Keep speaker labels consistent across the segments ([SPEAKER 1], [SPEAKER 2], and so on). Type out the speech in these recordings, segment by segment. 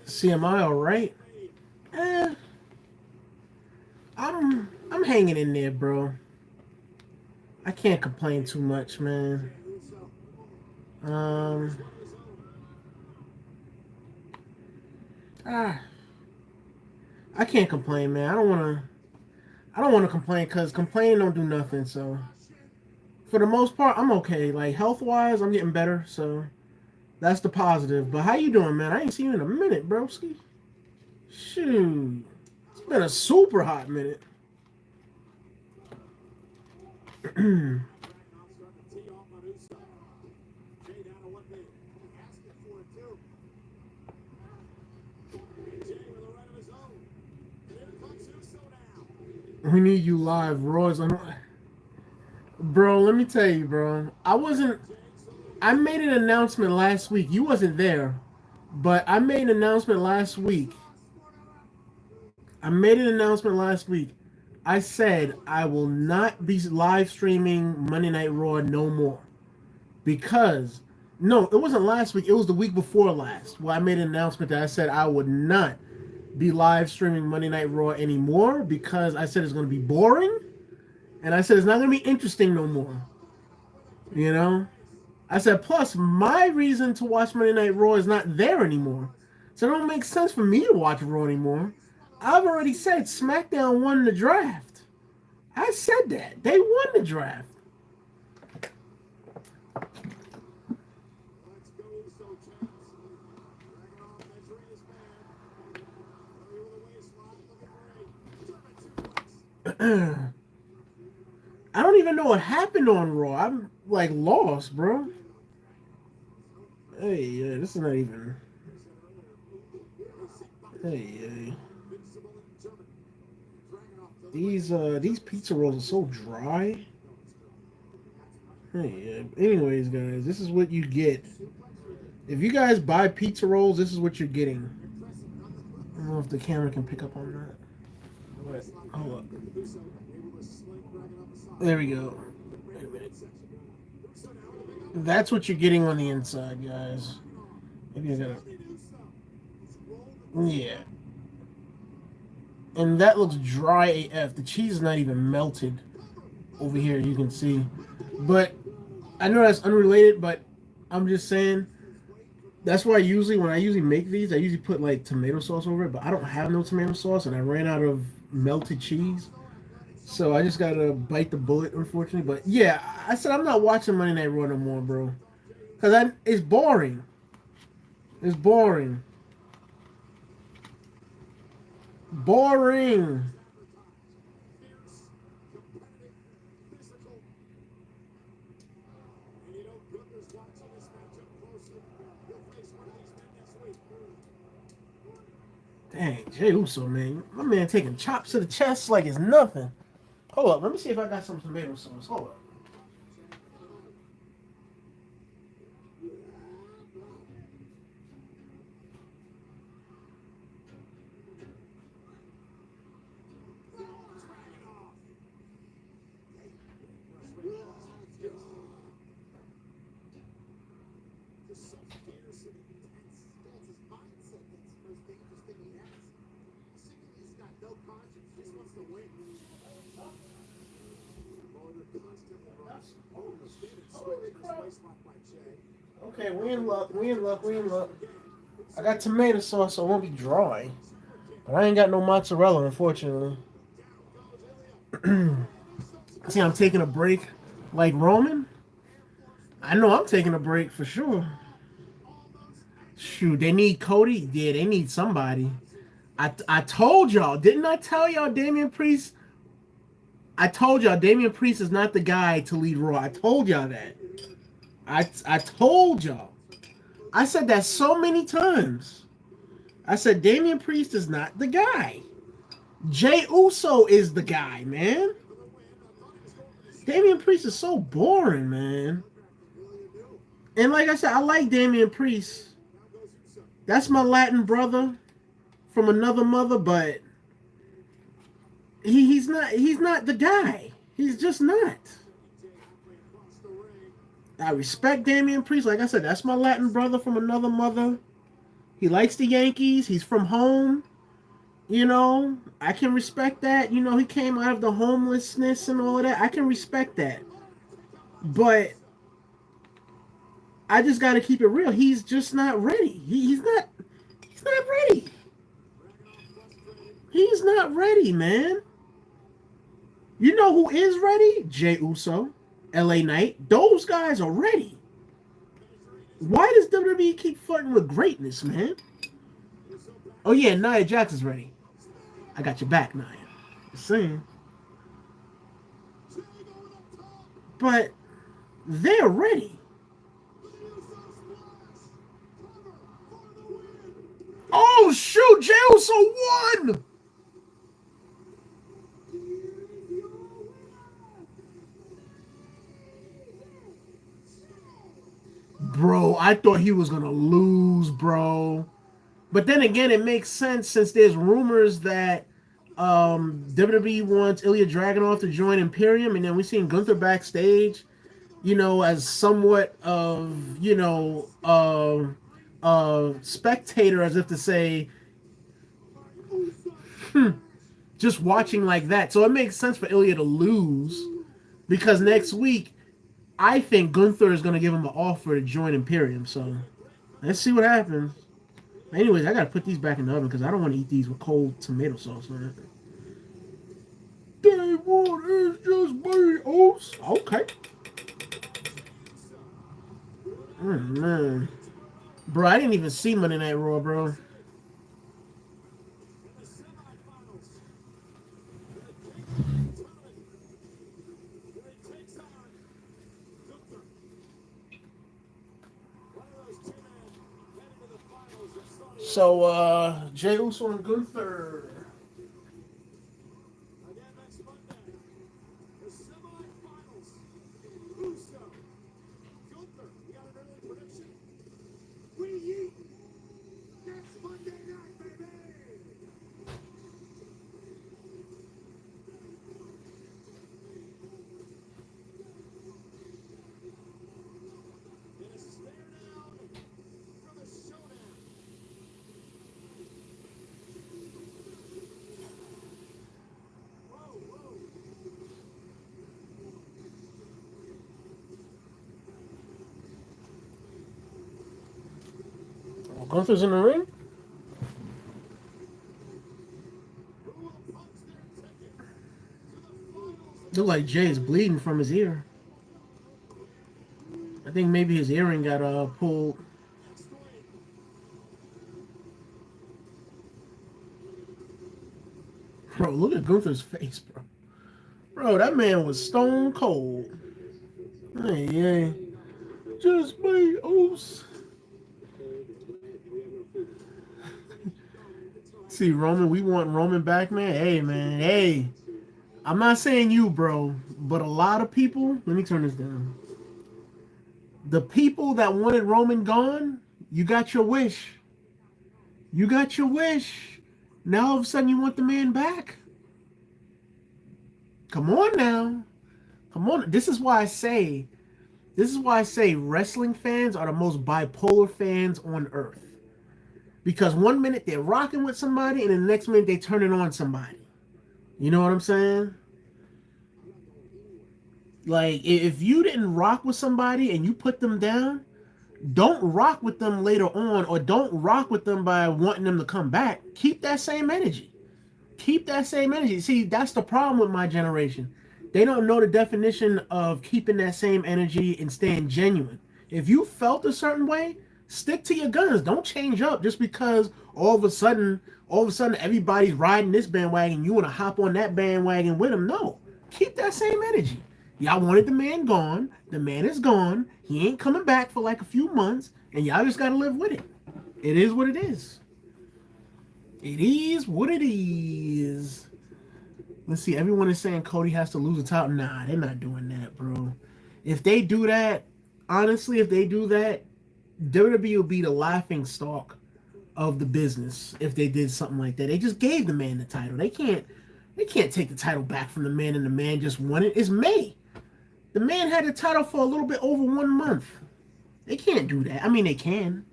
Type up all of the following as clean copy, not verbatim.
[SPEAKER 1] CMI, all right. Eh, I'm hanging in there, bro. I can't complain too much, man. Um, ah, I can't complain, man. I don't want to complain because complaining don't do nothing. So for the most part, I'm okay. Like health wise, I'm getting better. So that's the positive. But how you doing, man? I ain't seen you in a minute, broski. Shoot, it's been a super hot minute. We need you live, Royce. Bro, let me tell you, bro. I wasn't. I made an announcement last week. You wasn't there, but I made an announcement last week. I made an announcement last week. I said I will not be live streaming Monday Night Raw no more because no, it wasn't last week. It was the week before last. Where I made an announcement that I said I would not be live streaming Monday Night Raw anymore because I said it's going to be boring and I said it's not going to be interesting no more. You know, I said plus my reason to watch Monday Night Raw is not there anymore, so it don't make sense for me to watch Raw anymore. I've already said SmackDown won the draft. I said that they won the draft. I don't even know what happened on Raw. I'm like lost, bro. Hey, yeah, this is not even. Hey, hey. These pizza rolls are so dry. Hey, anyways, guys, this is what you get. If you guys buy pizza rolls, this is what you're getting. I don't know if the camera can pick up on that. Wait, hold up. There we go. Wait a minute. That's what you're getting on the inside, guys. Maybe I gotta. Yeah. And that looks dry AF. The cheese is not even melted over here, you can see. But I know that's unrelated, but I'm just saying that's why usually when I usually make these, I usually put like tomato sauce over it, but I don't have no tomato sauce and I ran out of melted cheese. So I just gotta bite the bullet, unfortunately. But yeah, I said I'm not watching Monday Night Raw no more, bro. Cause it's boring. It's boring. Boring. Dang, Jay Uso, man. My man taking chops to the chest like it's nothing. Hold up, let me see if I got some tomato sauce. Hold up. Holy crap. Okay, we in luck. We in luck. We in luck. I got tomato sauce, so it won't be dry. But I ain't got no mozzarella, unfortunately. See, I'm taking a break like Roman. I know I'm taking a break for sure. Shoot, they need Cody. Yeah, they need somebody. I told y'all, didn't I tell y'all Damian Priest? I told y'all Damian Priest is not the guy to lead Raw. I told y'all that. I told y'all. I said that so many times. I said Damian Priest is not the guy. Jey Uso is the guy, man. Damian Priest is so boring, man. And like I said, I like Damian Priest. That's my Latin brother from another mother, but he's not the guy. He's just not. I respect Damian Priest. Like I said, that's my Latin brother from another mother. He likes the Yankees. He's from home. You know, I can respect that. You know, he came out of the homelessness and all of that. I can respect that. But I just got to keep it real. He's just not ready. He's not. He's not ready. He's not ready, man. You know who is ready? Jey Uso, LA Knight. Those guys are ready. Why does WWE keep flirting with greatness, man? Oh yeah, Nia Jax is ready. I got your back, Nia. Just saying. But they're ready. Oh shoot, Jey Uso won! Bro, I thought he was gonna lose, bro. But then again, it makes sense since there's rumors that WWE wants Ilya Dragunov to join Imperium, and then we've seen Gunther backstage, you know, as somewhat of, you know, spectator, as if to say, just watching like that. So it makes sense for Ilya to lose because next week, I think Gunther is going to give him an offer to join Imperium. So let's see what happens. Anyways, I got to put these back in the oven because I don't want to eat these with cold tomato sauce on it. Day one is just me. Oh, okay. Man. Bro, I didn't even see Monday Night Raw, bro. So, Jey Uso and Gunther. Gunther's in the ring. Look like Jay is bleeding from his ear. I think maybe his earring got pulled. Bro, look at Gunther's face, bro. Bro, that man was stone cold. Hey, yeah. Just me, oops. See, Roman, we want Roman back, man. Hey, man, hey. I'm not saying you, bro, but a lot of people, let me turn this down. The people that wanted Roman gone, you got your wish. You got your wish. Now all of a sudden you want the man back? Come on now. Come on. This is why I say wrestling fans are the most bipolar fans on earth. Because one minute they're rocking with somebody and the next minute they turn it on somebody. You know what I'm saying? Like, if you didn't rock with somebody and you put them down, Don't rock with them later on, or don't rock with them by wanting them to come back. Keep that same energy. Keep that same energy. See, that's the problem with my generation. They don't know the definition of keeping that same energy and staying genuine. If you felt a certain way, stick to your guns. Don't change up just because all of a sudden everybody's riding this bandwagon. You want to hop on that bandwagon with them. No. Keep that same energy. Y'all wanted the man gone. The man is gone. He ain't coming back for like a few months, and y'all just gotta live with it. It is what it is. It is what it is. Let's see. Everyone is saying Cody has to lose the title. Nah, they're not doing that, bro. If they do that, honestly, if they do that, WWE will be the laughing stock of the business if they did something like that. They just gave the man the title. They can't take the title back from the man, and the man just won it. It's May. The man had the title for a little bit over 1 month. They can't do that. I mean, they can.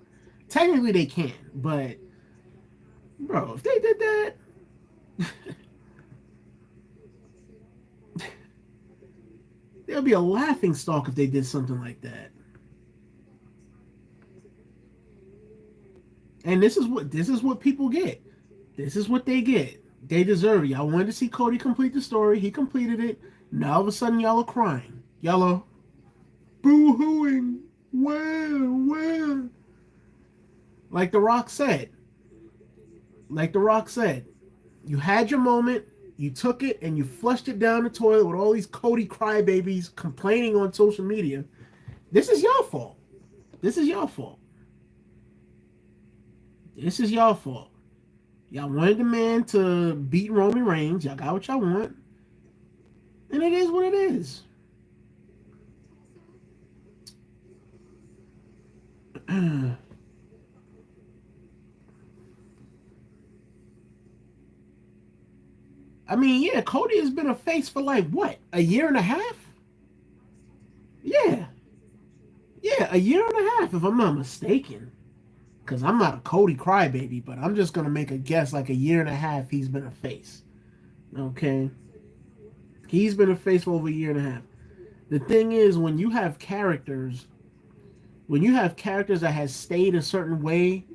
[SPEAKER 1] Technically, they can, but bro, if they did that, there'll be a laughing stock if they did something like that. And this is what people get. This is what they get. They deserve it. Y'all wanted to see Cody complete the story. He completed it. Now all of a sudden y'all are crying. Y'all are boo-hooing. Where? Like The Rock said. You had your moment. You took it and you flushed it down the toilet with all these Cody crybabies complaining on social media. This is your fault. This is your fault. Y'all wanted the man to beat Roman Reigns. Y'all got what y'all want. And it is what it is. I mean, yeah, Cody has been a face for like, what, a year and a half? Yeah. Yeah, a year and a half, if I'm not mistaken. Because I'm not a Cody crybaby, but I'm just going to make a guess, like a year and a half he's been a face. Okay? He's been a face for over a year and a half. The thing is, when you have characters that has stayed a certain way,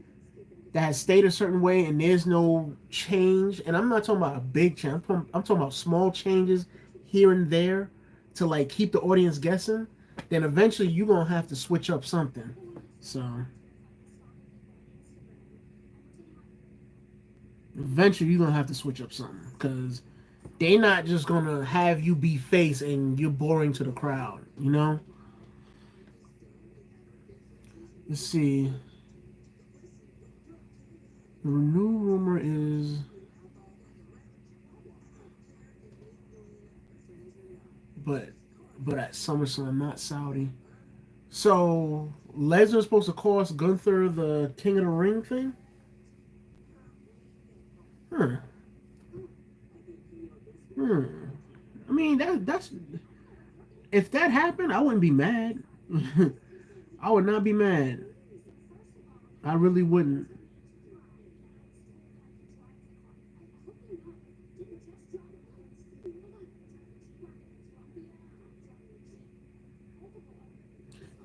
[SPEAKER 1] and there's no change, and I'm not talking about a big change, I'm talking about small changes here and there to like keep the audience guessing, then eventually you're going to have to switch up something. So eventually you're going to have to switch up something, because they're not just going to have you be face and you're boring to the crowd, you know? Let's see. The new rumor is but at SummerSlam, not Saudi. So Lesnar's supposed to cost Gunther the King of the Ring thing? Hmm. I mean, that's if that happened, I wouldn't be mad. I would not be mad. I really wouldn't.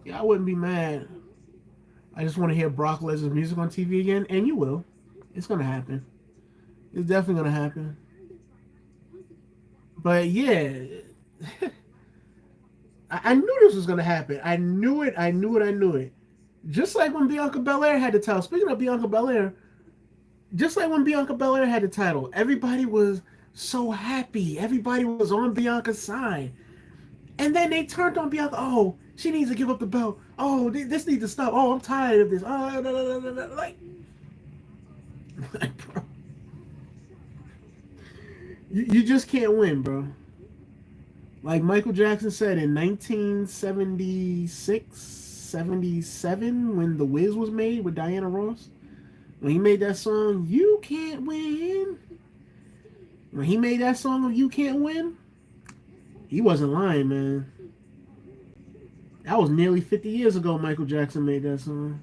[SPEAKER 1] Yeah, I wouldn't be mad. I just want to hear Brock Lesnar's music on TV again, and you will. It's gonna happen. It's definitely gonna happen. But yeah, I knew this was gonna happen. I knew it. Just like when Bianca Belair had the title. Speaking of Bianca Belair, just like when Bianca Belair had the title, everybody was so happy. Everybody was on Bianca's side. And then they turned on Bianca. Oh, she needs to give up the belt. Oh, this needs to stop. Oh, I'm tired of this. Oh, like, bro, you just can't win, bro. Like Michael Jackson said in 1976, 77, when The Wiz was made with Diana Ross, when he made that song, You Can't Win. When he made that song of You Can't Win, he wasn't lying, man. That was nearly 50 years ago Michael Jackson made that song.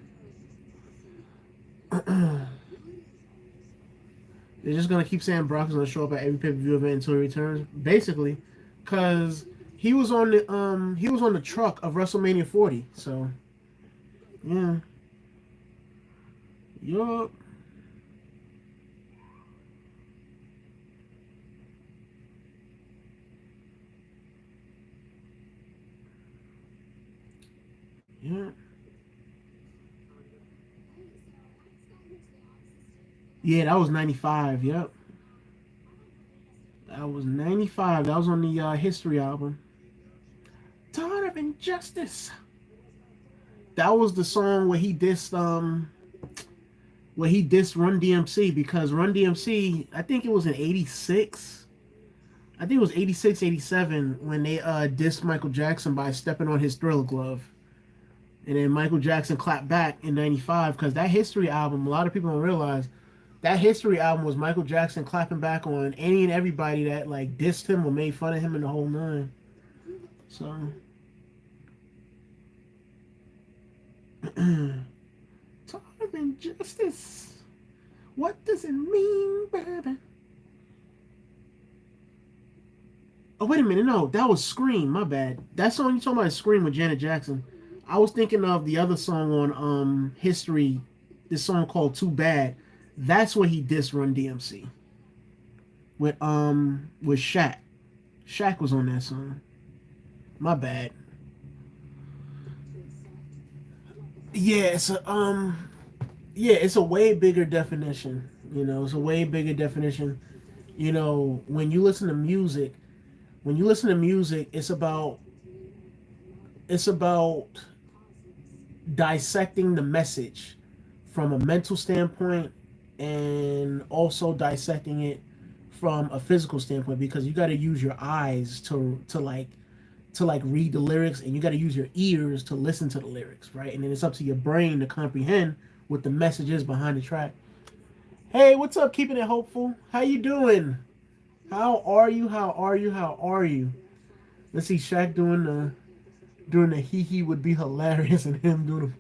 [SPEAKER 1] They're just going to keep saying Brock is going to show up at every pay-per-view event until he returns. Basically, because he was on the truck of WrestleMania 40. So Yeah. Yup. Yeah. Yeah, that was 95. Yep. That was 95. That was on the History album. Tired of Injustice. That was the song where he dissed Run DMC because Run DMC, I think it was in 86. I think it was 86, 87 when they dissed Michael Jackson by stepping on his Thriller glove. And then Michael Jackson clapped back in 95 because that History album, a lot of people don't realize that History album was Michael Jackson clapping back on any and everybody that like dissed him or made fun of him in the whole nine. So Time of Injustice. What does it mean, baby? Oh wait a minute, no, that was Scream. My bad. That song you talking about is Scream with Janet Jackson. I was thinking of the other song on History, this song called Too Bad. That's where he dissed Run DMC with Shaq. Shaq was on that song. My bad. Yeah, it's a way bigger definition. It's a way bigger definition. When you listen to music, it's about dissecting the message from a mental standpoint and also dissecting it from a physical standpoint because you got to use your eyes to read the lyrics and you got to use your ears to listen to the lyrics, right? And then it's up to your brain to comprehend what the message is behind the track. Hey, what's up? Keeping it hopeful. How you doing? How are you? How are you? How are you? Let's see Shaq doing the hee hee would be hilarious and him doing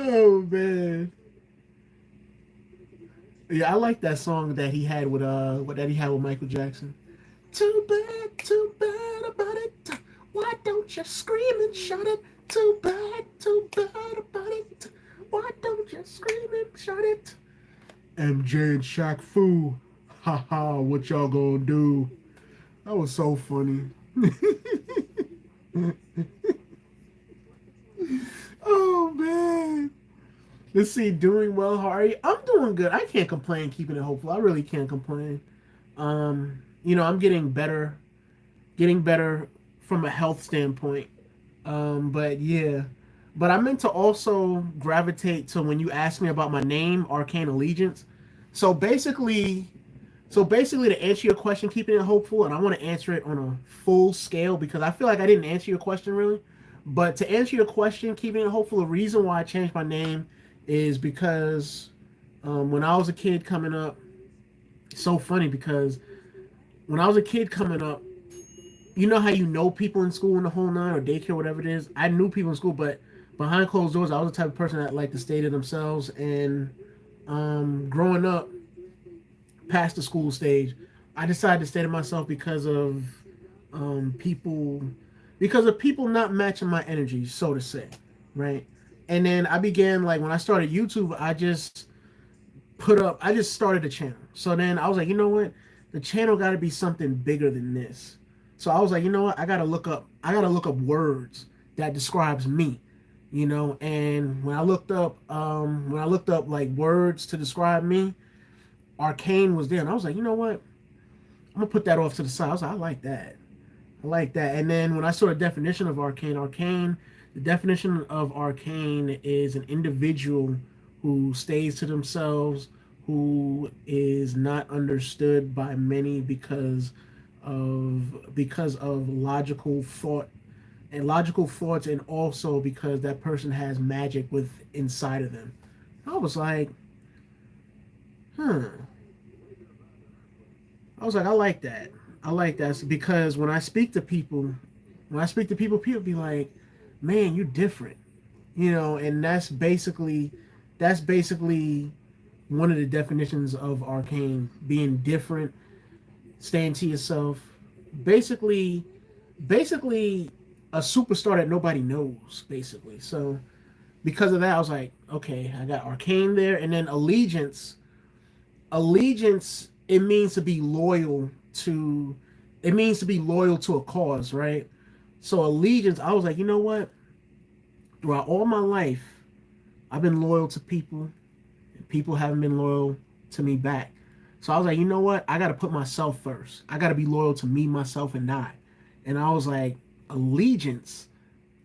[SPEAKER 1] oh man. Yeah, I like that song that he had with Michael Jackson. Too bad about it. Why don't you scream and shout it? Too bad about it. Why don't you scream and shout it? MJ and Shaq Fu. Ha ha, what y'all gonna do? That was so funny. Oh man. Let's see, doing well, how are you? I'm doing good. I can't complain, keeping it hopeful. I really can't complain. I'm getting better from a health standpoint. But yeah. But I meant to also gravitate to when you asked me about my name, Arcane Allegiance. So basically, to answer your question, keeping it hopeful, and I want to answer it on a full scale because I feel like I didn't answer your question really. But to answer your question, keeping it hopeful, the reason why I changed my name is because when I was a kid coming up, it's so funny because when I was a kid coming up, you know how you know people in school in the whole nine or daycare, whatever it is. I knew people in school, but behind closed doors, I was the type of person that liked to stay to themselves. And growing up, past the school stage, I decided to stay to myself people, because of people not matching my energy, so to say, right? And then I began like when I started YouTube, I just started a channel. So then I was like, you know what, the channel got to be something bigger than this. So I was like, you know what, I gotta look up words that describes me, and when I looked up like words to describe me, Arcane was there, and I was like, you know what? I'm gonna put that off to the side. I was like, I like that. I like that. And then when I saw the definition of the definition of arcane is an individual who stays to themselves, who is not understood by many because of logical thoughts, and also because that person has magic with inside of them. I was like, hmm. I was like, I like that. I like that because people be like, "Man, you different," and that's basically one of the definitions of arcane: being different, staying to yourself. Basically, basically, a superstar that nobody knows, basically. So because of that, I was like, okay, I got Arcane there, and then Allegiance. Allegiance, it means to be loyal to. It means to be loyal to a cause, right? So Allegiance, I was like, you know what? Throughout all my life, I've been loyal to people, and people haven't been loyal to me back. So I was like, you know what? I got to put myself first. I got to be loyal to me, myself, and I. And I was like, allegiance.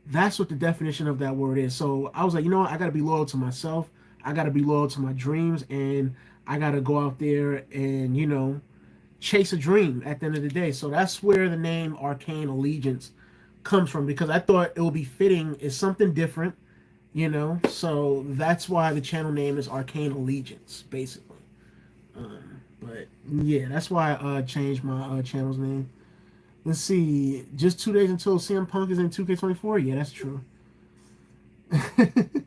[SPEAKER 1] That's what the definition of that word is. So I was like, you know what? I got to be loyal to myself. I got to be loyal to my dreams, and I got to go out there and chase a dream at the end of the day. So that's where the name Arcane Allegiance comes from, because I thought it would be fitting. It's something different. So that's why the channel name is Arcane Allegiance, basically. But yeah, that's why I changed my channel's name. Let's see, just 2 days until CM Punk is in 2K24. Yeah, that's true.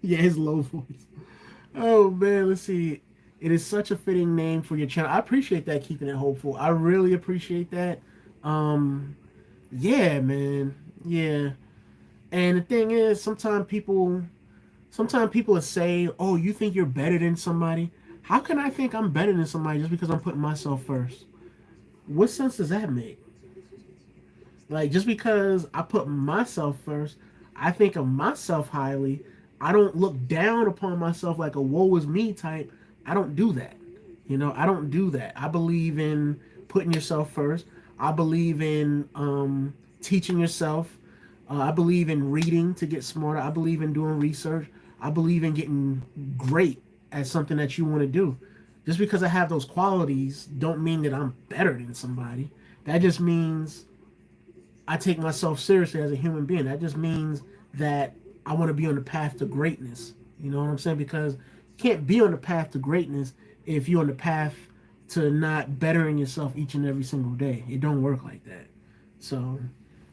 [SPEAKER 1] Yeah, his low voice. Oh man, let's see. It is such a fitting name for your channel. I appreciate that, keeping it hopeful. I really appreciate that. Um, yeah, man. Yeah. And the thing is, sometimes people will say, "Oh, you think you're better than somebody?" How can I think I'm better than somebody just because I'm putting myself first? What sense does that make? Like, just because I put myself first, I think of myself highly. I don't look down upon myself like a woe is me type. I don't do that. I don't do that. I believe in putting yourself first. I believe in teaching yourself. I believe in reading to get smarter. I believe in doing research. I believe in getting great at something that you want to do. Just because I have those qualities don't mean that I'm better than somebody. That just means I take myself seriously as a human being. That just means that I want to be on the path to greatness. You know what I'm saying? Because you can't be on the path to greatness if you're on the path to not bettering yourself each and every single day. It don't work like that. So,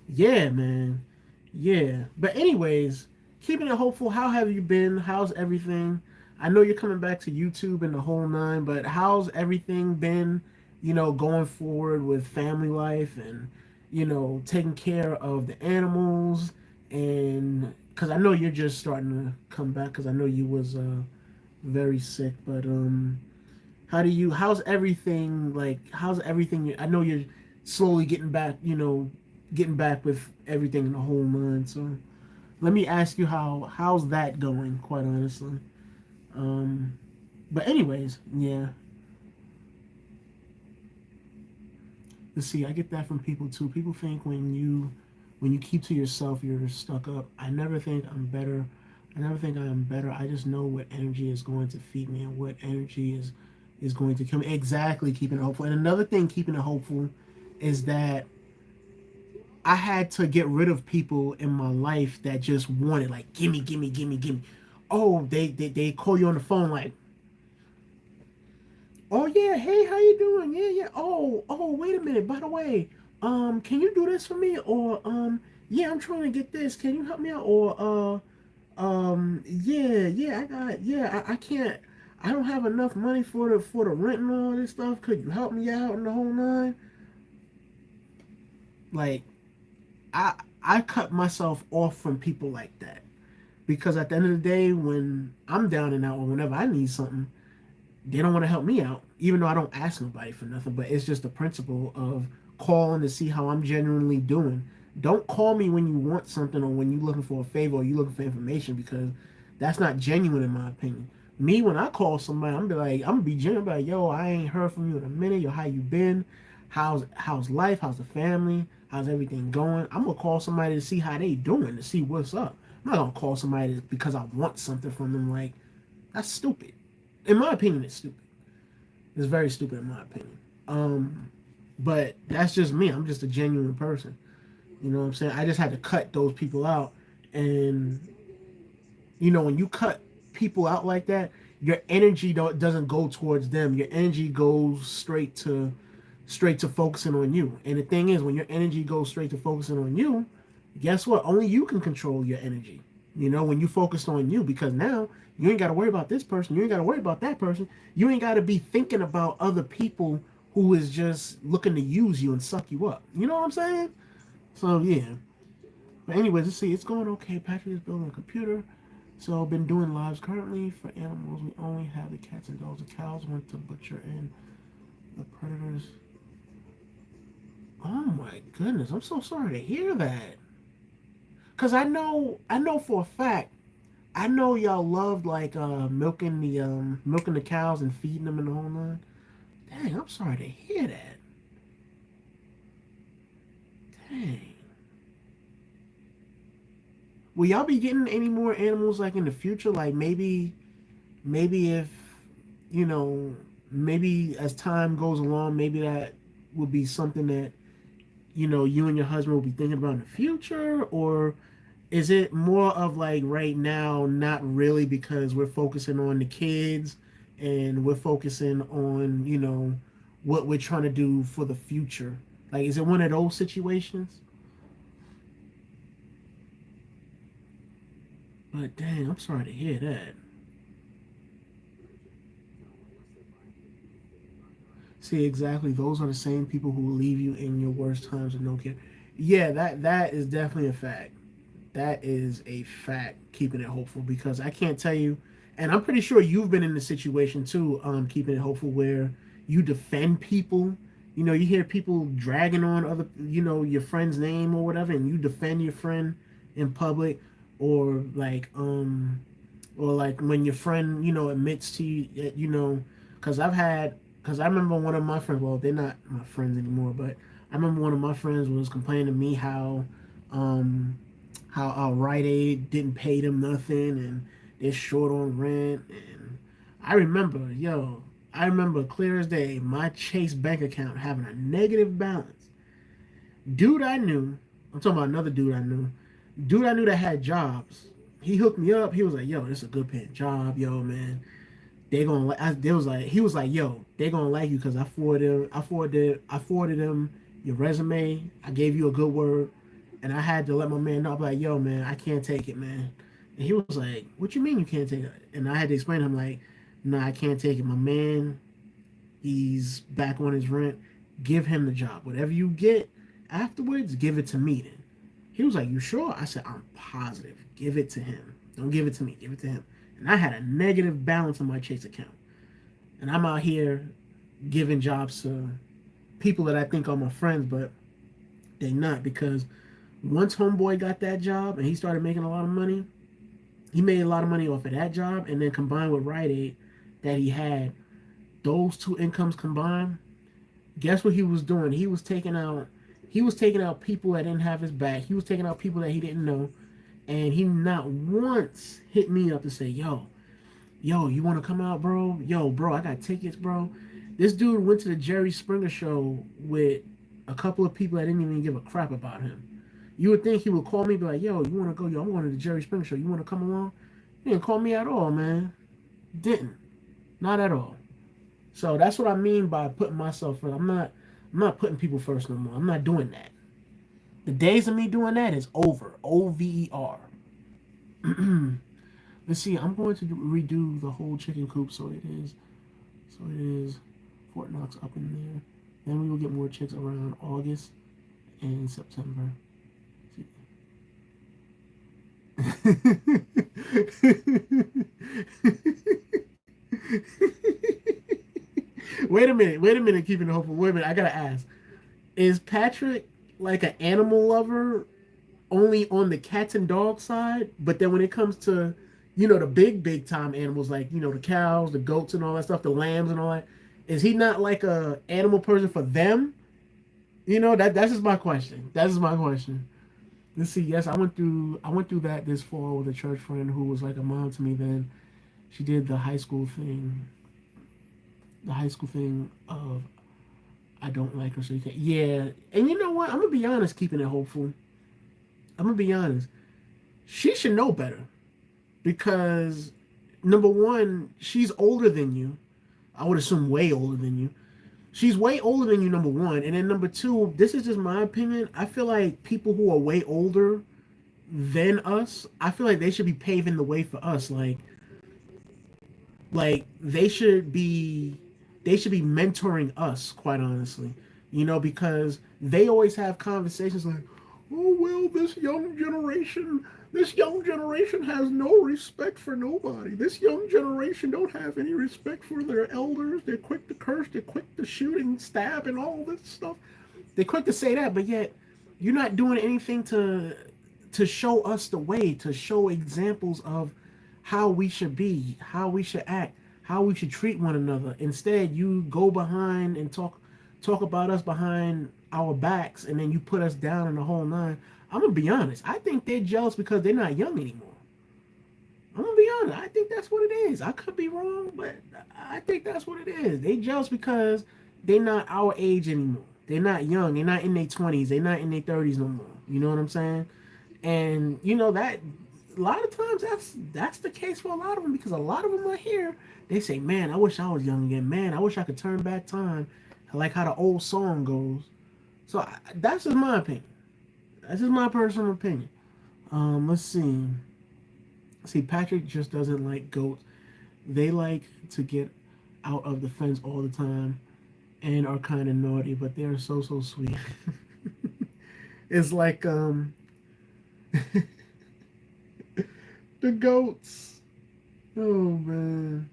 [SPEAKER 1] yeah, man. Yeah. But anyways, keeping it hopeful, how have you been? How's everything? I know you're coming back to YouTube and the whole nine, but how's everything been, going forward with family life and, taking care of the animals? And because I know you're just starting to come back, because I know you was very sick, but how's everything, I know you're slowly getting back with everything in the whole nine. So let me ask you, how's that going, quite honestly. um but anyways, yeah. Let's see, I get that from people too. People think when you keep to yourself, you're stuck up. I never think I'm better. I never think I am better. I just know what energy is going to feed me and what energy is going to kill me. Exactly, keeping it hopeful. And another thing, keeping it hopeful, is that I had to get rid of people in my life that just wanted, like, gimme, gimme, gimme, gimme. Oh, they call you on the phone like, oh yeah, hey, how you doing? Yeah, yeah. Oh, wait a minute. By the way, can you do this for me? Or yeah, I'm trying to get this. Can you help me out? Or yeah, yeah, I can't. I don't have enough money for the rent and all this stuff. Could you help me out in the whole nine? Like, I I cut myself off from people like that, because at the end of the day, when I'm down and out or whenever I need something, they don't want to help me out, even though I don't ask nobody for nothing. But it's just the principle of calling to see how I'm genuinely doing. Don't call me when you want something or when you're looking for a favor or you're looking for information, because that's not genuine in my opinion. Me, when I call somebody, I'm gonna be genuine, like, yo, I ain't heard from you in a minute. Yo, how you been? How's life? How's the family? How's everything going? I'm gonna call somebody to see how they doing, to see what's up. I'm not gonna call somebody because I want something from them. Like, that's stupid. In my opinion, it's stupid. It's very stupid in my opinion. But that's just me. I'm just a genuine person. You know what I'm saying? I just had to cut those people out. And when you cut people out like that, your energy doesn't go towards them. Your energy goes straight to focusing on you. And the thing is, when your energy goes straight to focusing on you, guess what? Only you can control your energy. When you focus on you, because now you ain't got to worry about this person. You ain't got to worry about that person. You ain't got to be thinking about other people who is just looking to use you and suck you up. You know what I'm saying? So, yeah. But anyways, let's see. It's going okay. Patrick is building a computer. So been doing lives currently for animals. We only have the cats and dogs. The cows went to butcher and the predators. Oh my goodness! I'm so sorry to hear that. Cause I know for a fact, I know y'all loved like milking the cows and feeding them in the whole line. Dang, I'm sorry to hear that. Dang. Will y'all be getting any more animals like in the future? Like maybe if you know, maybe as time goes along, maybe that would be something that you and your husband will be thinking about in the future, or is it more of like right now, not really because we're focusing on the kids and we're focusing on what we're trying to do for the future? Like, is it one of those situations? But dang, I'm sorry to hear that. See, exactly. Those are the same people who will leave you in your worst times with no care. Yeah, that is definitely a fact. That is a fact. Keeping it hopeful because I can't tell you, and I'm pretty sure you've been in the situation too. Keeping it hopeful where you defend people. You hear people dragging on other, your friend's name or whatever, and you defend your friend in public, or like when your friend, admits to you, because because I remember one of my friends. Well, they're not my friends anymore, but I remember one of my friends was complaining to me um, how Rite Aid didn't pay them nothing, and they're short on rent. And I remember clear as day, my Chase bank account having a negative balance. Dude I knew, I'm talking about another dude I knew that had jobs. He hooked me up. He was like, "Yo, this is a good paying job, yo, man. They gonna like." They was like, he was like, "Yo, they gonna like you because I forwarded them your resume. I gave you a good word, and I had to let my man know. I'm like, yo, man, I can't take it, man." And he was like, "What you mean you can't take it?" And I had to explain to him like, "Nah, I can't take it. My man, he's back on his rent. Give him the job. Whatever you get afterwards, give it to me then." He was like, "You sure?" I said, "I'm positive. Give it to him. Don't give it to me. Give it to him." And I had a negative balance on my Chase account. And I'm out here giving jobs to people that I think are my friends, but they not because once homeboy got that job and he started making a lot of money, he made a lot of money off of that job, and then combined with Rite Aid that he had, those two incomes combined, guess what he was doing? He was taking out people that didn't have his back. He was taking out people that he didn't know, and he not once hit me up to say, yo, you want to come out, bro? Yo, bro, I got tickets, bro. This dude went to the Jerry Springer show with a couple of people that didn't even give a crap about him. You would think he would call me, be like, "Yo, you want to go? Yo, I'm going to the Jerry Springer show. You want to come along?" He didn't call me at all, man. Didn't, not at all. So that's what I mean by putting myself first. I'm not putting people first no more. I'm not doing that. The days of me doing that is over. Over. Let's see. I'm going to redo the whole chicken coop, so it is. So it is Fort Knox up in there. Then we will get more chicks around August and September. Wait a minute, keeping it hopeful. Wait a minute, I gotta ask. Is Patrick like an animal lover only on the cats and dogs side? But then when it comes to, the big time animals like, the cows, the goats and all that stuff, the lambs and all that, is he not like a animal person for them? That's just my question. That's just my question. Let's see. Yes, I went through that this fall with a church friend who was like a mom to me then. She did the high school thing of I don't like her, so you can't. Yeah, and you know what? I'm gonna be honest, keeping it hopeful. I'm gonna be honest. She should know better because number one, she's older than you. I would assume way older than you. She's way older than you, number one, and then number two. This is just my opinion. I feel like people who are way older than us, I feel like they should be paving the way for us. Like they should be mentoring us, quite honestly, because they always have conversations like, Oh well, this young generation has no respect for nobody. This young generation don't have any respect for their elders. They're quick to curse. They're quick to shoot and stab and all this stuff. They're quick to say that, but yet you're not doing anything to show us the way, to show examples of how we should be, how we should act, how we should treat one another. Instead, you go behind and talk about us behind our backs, and then you put us down in the whole nine. I'm gonna be honest. I think they're jealous because they're not young anymore. I'm gonna be honest. I think that's what it is. I could be wrong, but I think that's what it is. They jealous because they're not our age anymore. They're not young. They're not in their 20s. They're not in their 30s no more. You know what I'm saying? And you know that a lot of times that's the case for a lot of them because a lot of them are here. They say, "Man, I wish I was young again. Man, I wish I could turn back time," like how the old song goes. So that's just my opinion. That's just my personal opinion. Let's see. See, Patrick just doesn't like goats. They like to get out of the fence all the time and are kind of naughty, but they are so sweet. It's like the goats. Oh man.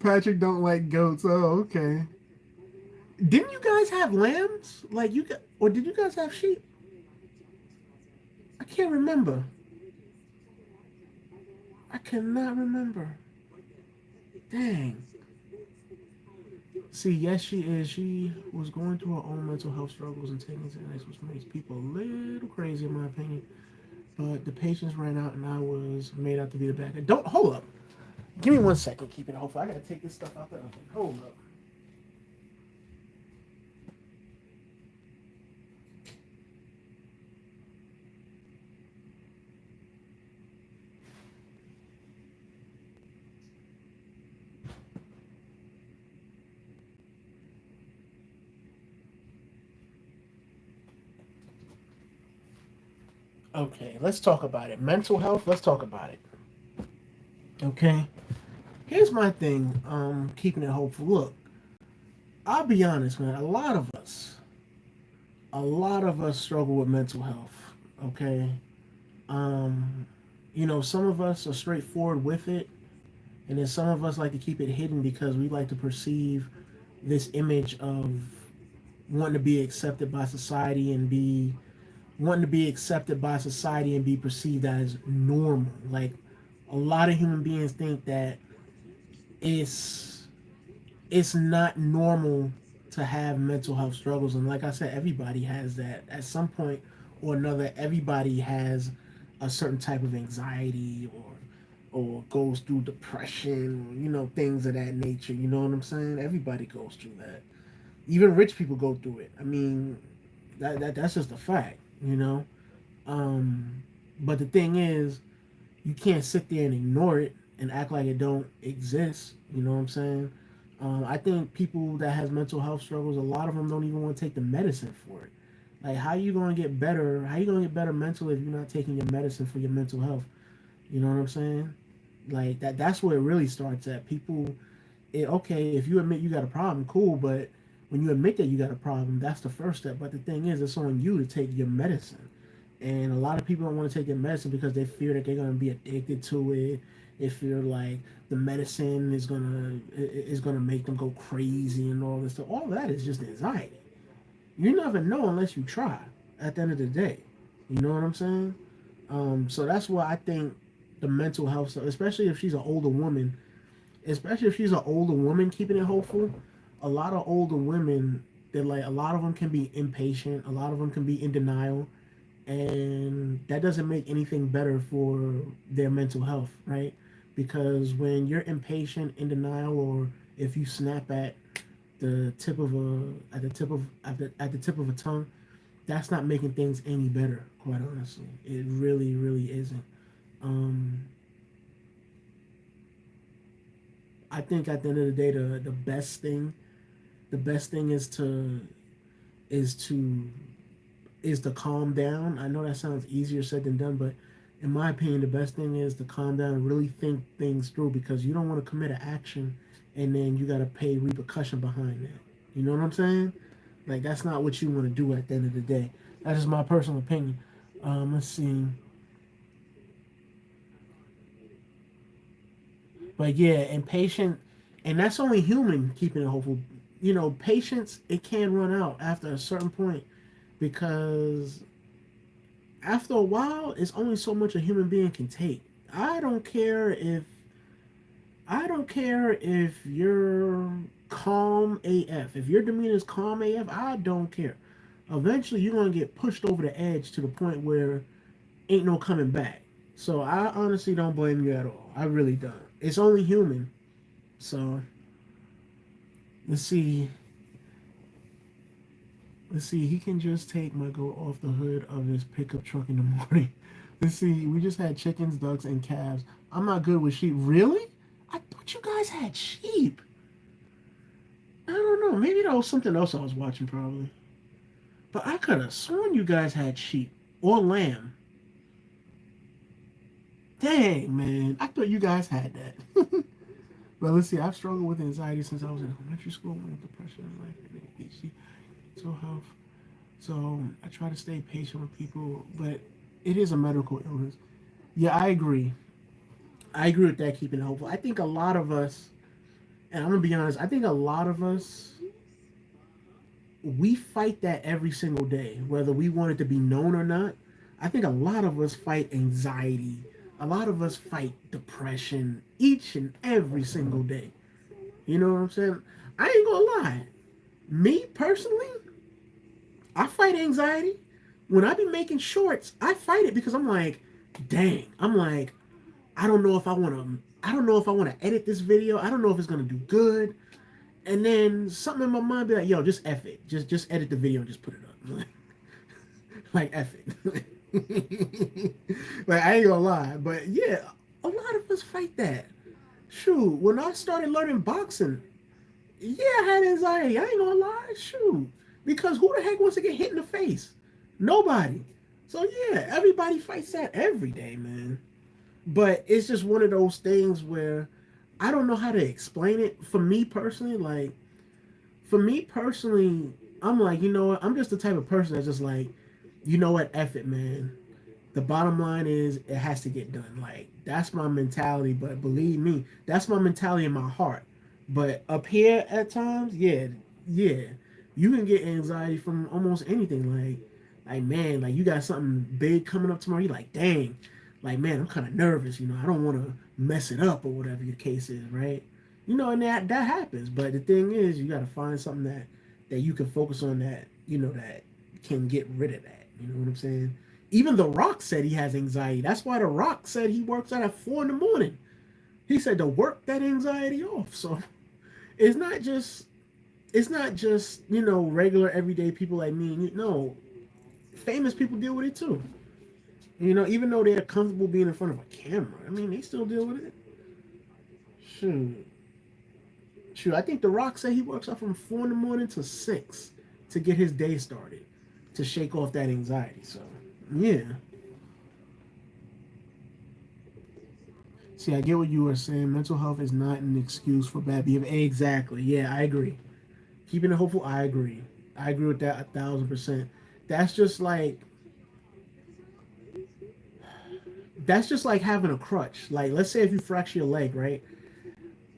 [SPEAKER 1] Patrick don't like goats. Oh, okay. Didn't you guys have lambs? Like you got, or did you guys have sheep? I can't remember. I cannot remember. Dang. See, yes, she is. She was going through her own mental health struggles and taking Xanax, which makes people a little crazy, in my opinion. But the patience ran out, and I was made out to be the bad guy. Don't hold up. Give me 1 second. Keep it hopeful. I gotta take this stuff out the oven. Hold up. Okay, let's talk about it. Mental health. Let's talk about it. Okay. Here's my thing. Keeping it hopeful. Look, I'll be honest, man. A lot of us struggle with mental health. Okay. Um, some of us are straightforward with it, and then some of us like to keep it hidden because we like to perceive this image of wanting to be accepted by society and be wanting to be accepted by society and be perceived as normal. Like a lot of human beings think that it's it's not normal to have mental health struggles, and like I said, everybody has that at some point or another. Everybody has a certain type of anxiety or goes through depression, or, things of that nature. You know what I'm saying? Everybody goes through that. Even rich people go through it. I mean, that's just a fact, um but the thing is, you can't sit there and ignore it and act like it don't exist. You know what I'm saying? I think people that has mental health struggles, a lot of them don't even want to take the medicine for it. Like, how you gonna get better? How you gonna get better mentally if you're not taking your medicine for your mental health? You know what I'm saying? Like that's where it really starts at. People, okay, if you admit you got a problem, cool, but when you admit that you got a problem, that's the first step. But the thing is, it's on you to take your medicine. And a lot of people don't want to take their medicine because they fear that they're gonna be addicted to it. They fear like the medicine is gonna make them go crazy and all this stuff. All that is just anxiety. You never know unless you try. At the end of the day, you know what I'm saying? So that's why I think the mental health stuff, especially if she's an older woman, keeping it hopeful. A lot of older women, they're like, a lot of them can be impatient. A lot of them can be in denial, and that doesn't make anything better for their mental health, right? Because when you're impatient, in denial, or if you snap the tip of a at the tip of at the tip of a tongue, that's not making things any better. Quite honestly, it really isn't. Um, I think at the end of the day, the best thing is to is to calm down. I know that sounds easier said than done, but in my opinion, the best thing is to calm down and really think things through, because you don't want to commit an action and then you got to pay repercussion behind that. You know what I'm saying? Like that's not what you want to do at the end of the day. That's just my personal opinion. Let's see. But yeah, and patient, and that's only human keeping it hopeful. You know, patience it can run out after a certain point because after a while, it's only so much a human being can take. I don't care if I don't care if you're calm AF. If your demeanor is calm AF, I don't care. Eventually, you're gonna get pushed over the edge to the point where ain't no coming back. So I honestly don't blame you at all. I really don't. It's only human. So let's see. Let's see. He can just take Michael off the hood of his pickup truck in the morning. Let's see. We just had chickens, ducks, and calves. I'm not good with sheep. Really? I thought you guys had sheep. I don't know. Maybe that was something else I was watching, probably. But I could have sworn you guys had sheep or lamb. Dang, man. I thought you guys had that. But let's see. I've struggled with anxiety since I was in elementary school with depression, life, and ADHD, mental health. So I try to stay patient with people, but it is a medical illness. Yeah, I agree. I agree with that, keeping it hopeful. I think a lot of us, and I'm going to be honest, I think a lot of us, we fight that every single day, whether we want it to be known or not. I think a lot of us fight anxiety. A lot of us fight depression each and every single day. You know what I'm saying? I ain't gonna lie. Me personally, I fight anxiety. When I be making shorts, I fight it because I'm like, dang. I'm like, I don't know if I want to. I don't know if I want to edit this video. I don't know if it's gonna do good. And then something in my mind be like, yo, just F it. Just edit the video and just put it up. Like F it. Like I ain't gonna lie. But yeah, a lot of us fight that. Shoot, when I started learning boxing, yeah, I had anxiety. I ain't gonna lie. Shoot. Because who the heck wants to get hit in the face? Nobody. So yeah, everybody fights that every day, man. But it's just one of those things where I don't know how to explain it. For me personally, I'm like, you know what? I'm just the type of person that's just like, you know what? F it, man. The bottom line is it has to get done. Like that's my mentality. But believe me, that's my mentality in my heart. But up here at times, yeah, yeah, you can get anxiety from almost anything. Like man, like you got something big coming up tomorrow. You're like, dang, like man, I'm kind of nervous. You know, I don't want to mess it up or whatever your case is, right? You know, and that happens. But the thing is, you got to find something that you can focus on that you know that can get rid of that. You know what I'm saying? Even The Rock said he has anxiety. That's why The Rock said he works out at 4 in the morning. He said to work that anxiety off. So it's not just regular everyday people like me and you. No, famous people deal with it too. You know, even though they're comfortable being in front of a camera, I mean, they still deal with it. Shoot, shoot. I think The Rock said he works out from 4 in the morning to 6 to get his day started, to shake off that anxiety. So yeah. See, I get what you were saying. Mental health is not an excuse for bad behavior. Exactly. Yeah, I agree. Keeping it hopeful, I agree. I agree with that 1,000%. That's just like that's just like having a crutch. Like, let's say if you fracture your leg, right?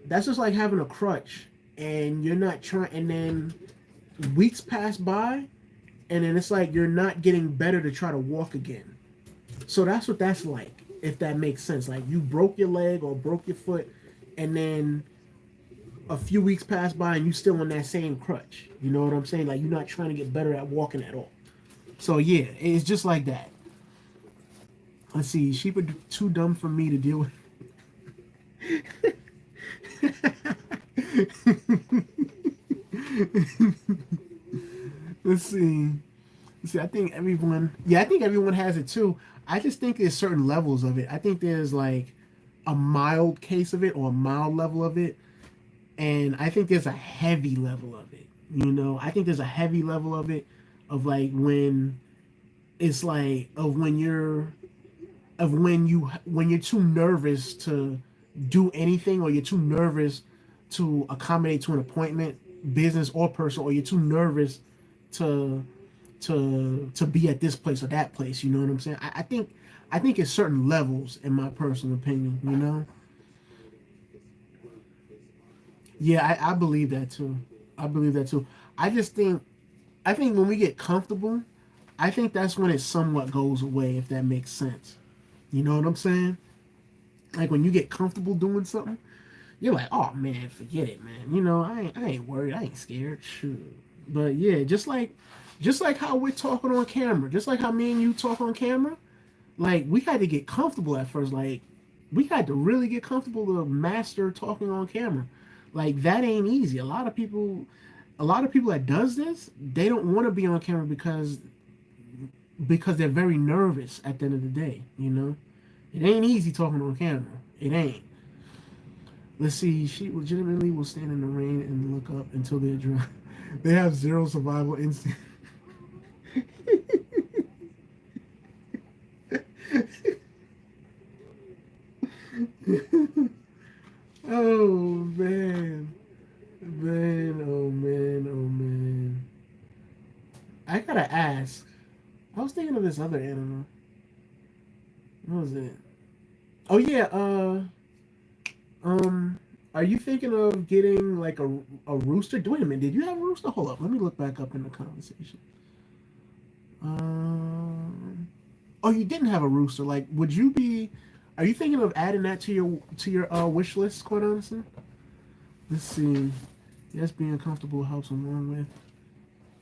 [SPEAKER 1] That's just like having a crutch, and you're not trying. And then weeks pass by, and then it's like you're not getting better to try to walk again. So that's what that's like, if that makes sense. Like you broke your leg or broke your foot, and then a few weeks pass by and you still on that same crutch. You know what I'm saying? Like you're not trying to get better at walking at all. So yeah, it's just like that. Let's see. Sheep are too dumb for me to deal with. Let's see. See, I think everyone has it too. I just think there's certain levels of it. I think there's like a mild case of it or a mild level of it, and I think there's a heavy level of it. You know, I think there's a heavy level of it, of like when it's like of when you're too nervous to do anything, or you're too nervous to accommodate to an appointment, business or personal, or you're too nervous to to be at this place or that place. You know what I'm saying? I think it's certain levels, in my personal opinion. You know? Yeah, I believe that too. I believe that too. I just think I think when we get comfortable, I think that's when it somewhat goes away, if that makes sense. You know what I'm saying? Like when you get comfortable doing something, you're like, oh man, forget it, man. You know, I ain't worried, I ain't scared. Shoot. But yeah, just like how we're talking on camera, just like how me and you talk on camera, like we had to get comfortable at first. Like we had to really get comfortable to master talking on camera. Like that ain't easy. A lot of people that does this, they don't want to be on camera because they're very nervous at the end of the day, you know? It ain't easy talking on camera. It ain't. Let's see, she legitimately will stand in the rain and look up until they're dry. They have zero survival instinct. Oh man. Man, oh man, oh man. I gotta ask. I was thinking of this other animal. What was it? Oh yeah, um, are you thinking of getting like a rooster? Wait a minute, did you have a rooster? Hold up, let me look back up in the conversation. Um, oh, you didn't have a rooster. Like, would you be? Are you thinking of adding that to your wish list? Quite honestly, let's see. Yes, being comfortable helps along with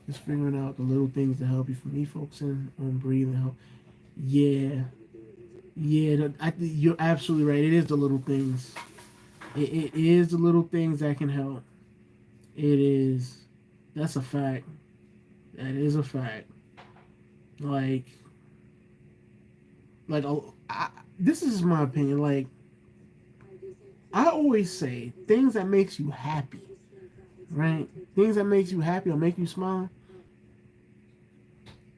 [SPEAKER 1] just figuring out the little things that help you. For me, focusing on breathing help. Yeah, yeah. You're absolutely right. It is the little things. It is the little things that can help. It is. That's a fact. That is a fact. Like, like, this is my opinion. Like, I always say things that makes you happy, right? Things that makes you happy or make you smile,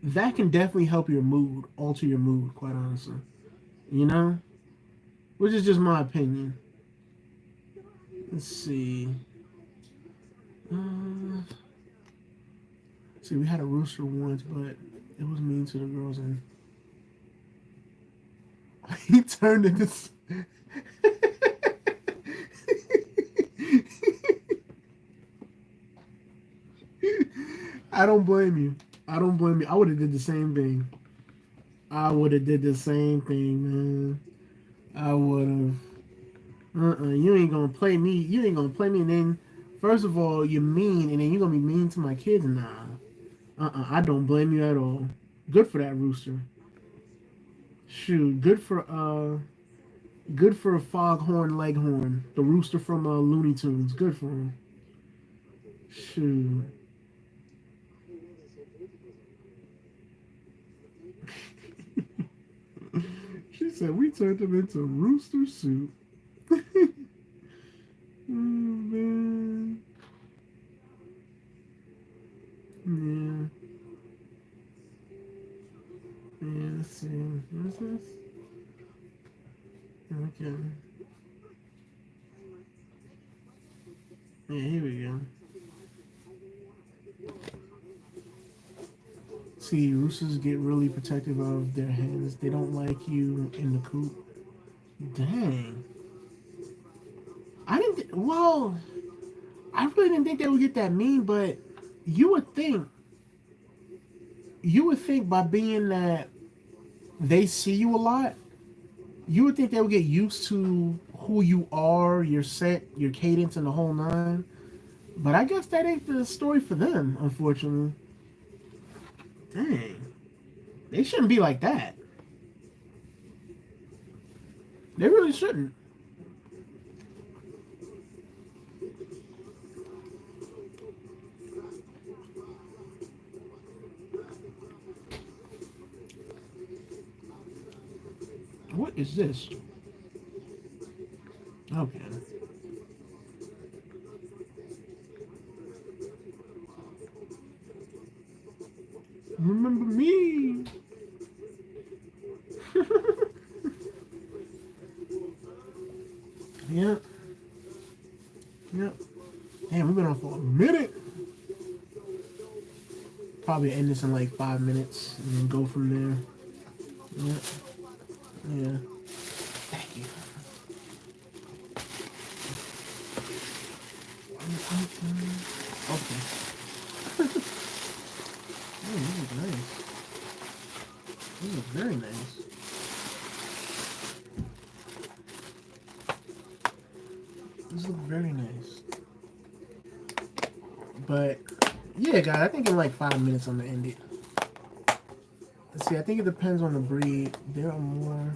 [SPEAKER 1] that can definitely help your mood, alter your mood, quite honestly. You know? Which is just my opinion. Let's see. Uh, see, we had a rooster once, but it was mean to the girls, and he turned into. I don't blame you. I don't blame you. I would have did the same thing. I would have did the same thing, man. I would have. You ain't gonna play me. You ain't gonna play me. And then, first of all, you're mean, and then you're gonna be mean to my kids. Nah. I don't blame you at all. Good for that rooster. Shoot. Good for Foghorn Leghorn, the rooster from Looney Tunes. Good for him. Shoot. She said we turned him into rooster soup. Oh, man. Yeah. Yeah, let's see. What's this? Okay. Yeah, here we go. See, roosters get really protective of their hens. They don't like you in the coop. Dang. Well, I really didn't think they would get that mean, but you would think, you would think by being that they see you a lot, you would think they would get used to who you are, your set, your cadence, and the whole nine. But I guess that ain't the story for them, unfortunately. Dang. They shouldn't be like that. They really shouldn't. What is this? Okay. Remember me? Yep. Yep. Damn, we've been on for a minute. Probably end this in like 5 minutes and then go from there. Yeah. Yeah. Thank you. Okay. Oh, this is nice. This is very nice. This looks very nice. But yeah, guys, I think in like 5 minutes I'm gonna end it. Let's see, I think it depends on the breed. There are more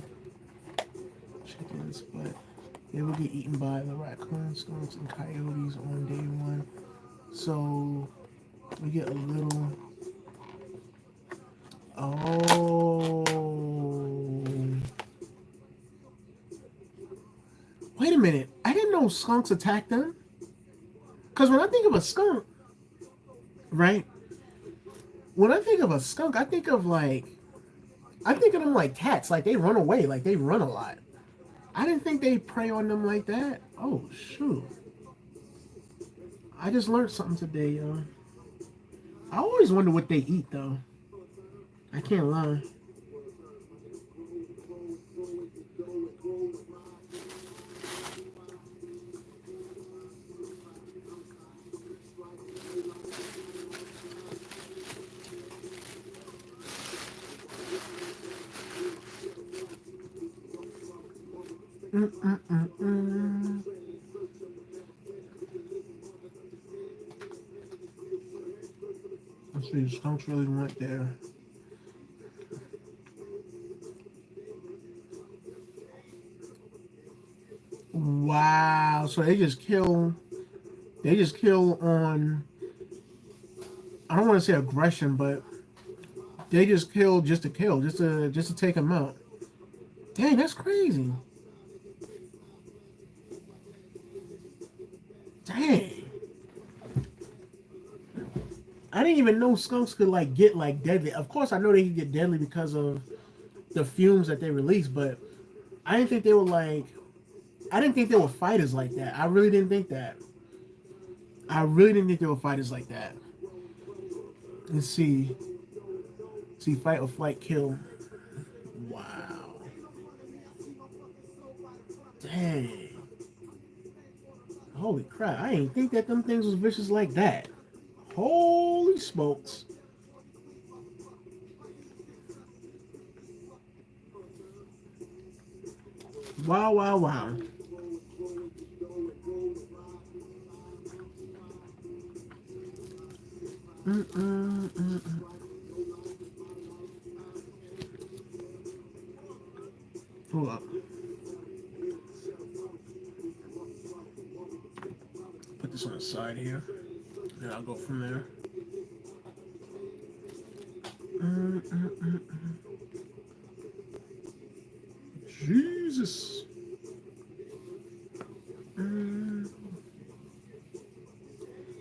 [SPEAKER 1] chickens, but they will get eaten by the raccoons, skunks, and coyotes on day one. So we get a little. Oh. Wait a minute. I didn't know skunks attack them. Because when I think of a skunk, right? When I think of a skunk, I think of them like cats. Like they run away. Like they run a lot. I didn't think they prey on them like that. Oh, shoot. I just learned something today, yo. I always wonder what they eat, though. I can't lie. Mm-mm-mm-mm. Let's see, the skunks really went there. Wow. So they just kill on, I don't want to say aggression, but they just kill, just to take them out. Dang, that's crazy. Dang. I didn't even know skunks could like get like deadly. Of course, I know they can get deadly because of the fumes that they release, but I didn't think they were like. I didn't think they were fighters like that. I really didn't think that. I really didn't think they were fighters like that. Let's see. See, fight or flight, kill. Wow. Dang. Holy crap! I didn't think that them things was vicious like that. Holy smokes. Wow, wow, wow. Mm-mm-mm-mm. Hold up. Put this on the side here. Then I'll go from there. Mm-mm-mm-mm. Jesus. Mm.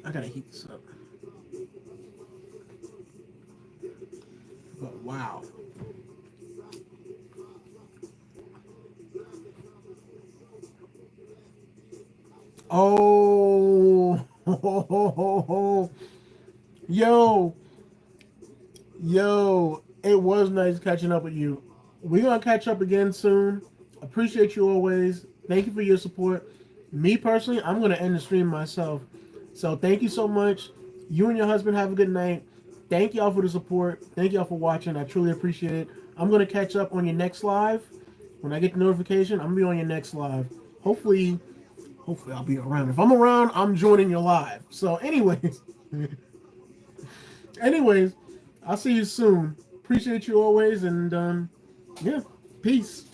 [SPEAKER 1] I gotta heat this up. But wow. Oh, yo, yo, it was nice catching up with you. We're gonna catch up again soon. Appreciate you always. Thank you for your support. Me personally, I'm gonna end the stream myself. So thank you so much. You and your husband have a good night. Thank y'all for the support. Thank y'all for watching. I truly appreciate it. I'm gonna catch up on your next live. When I get the notification, I'm gonna be on your next live. Hopefully, hopefully I'll be around. If I'm around, I'm joining your live. So, anyways, anyways, I'll see you soon. Appreciate you always, and yeah, peace.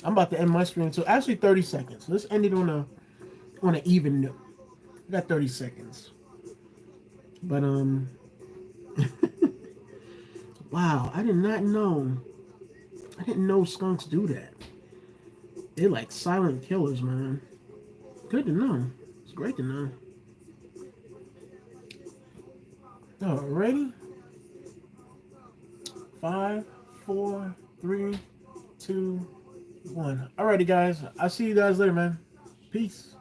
[SPEAKER 1] I'm about to end my stream, so actually 30 seconds. Let's end it on an even note. I got 30 seconds, but wow, I did not know. I didn't know skunks do that. They're like silent killers, man. Good to know. It's great to know. Alrighty. 5, 4, 3, 2, 1. Alrighty, guys. I'll see you guys later, man. Peace.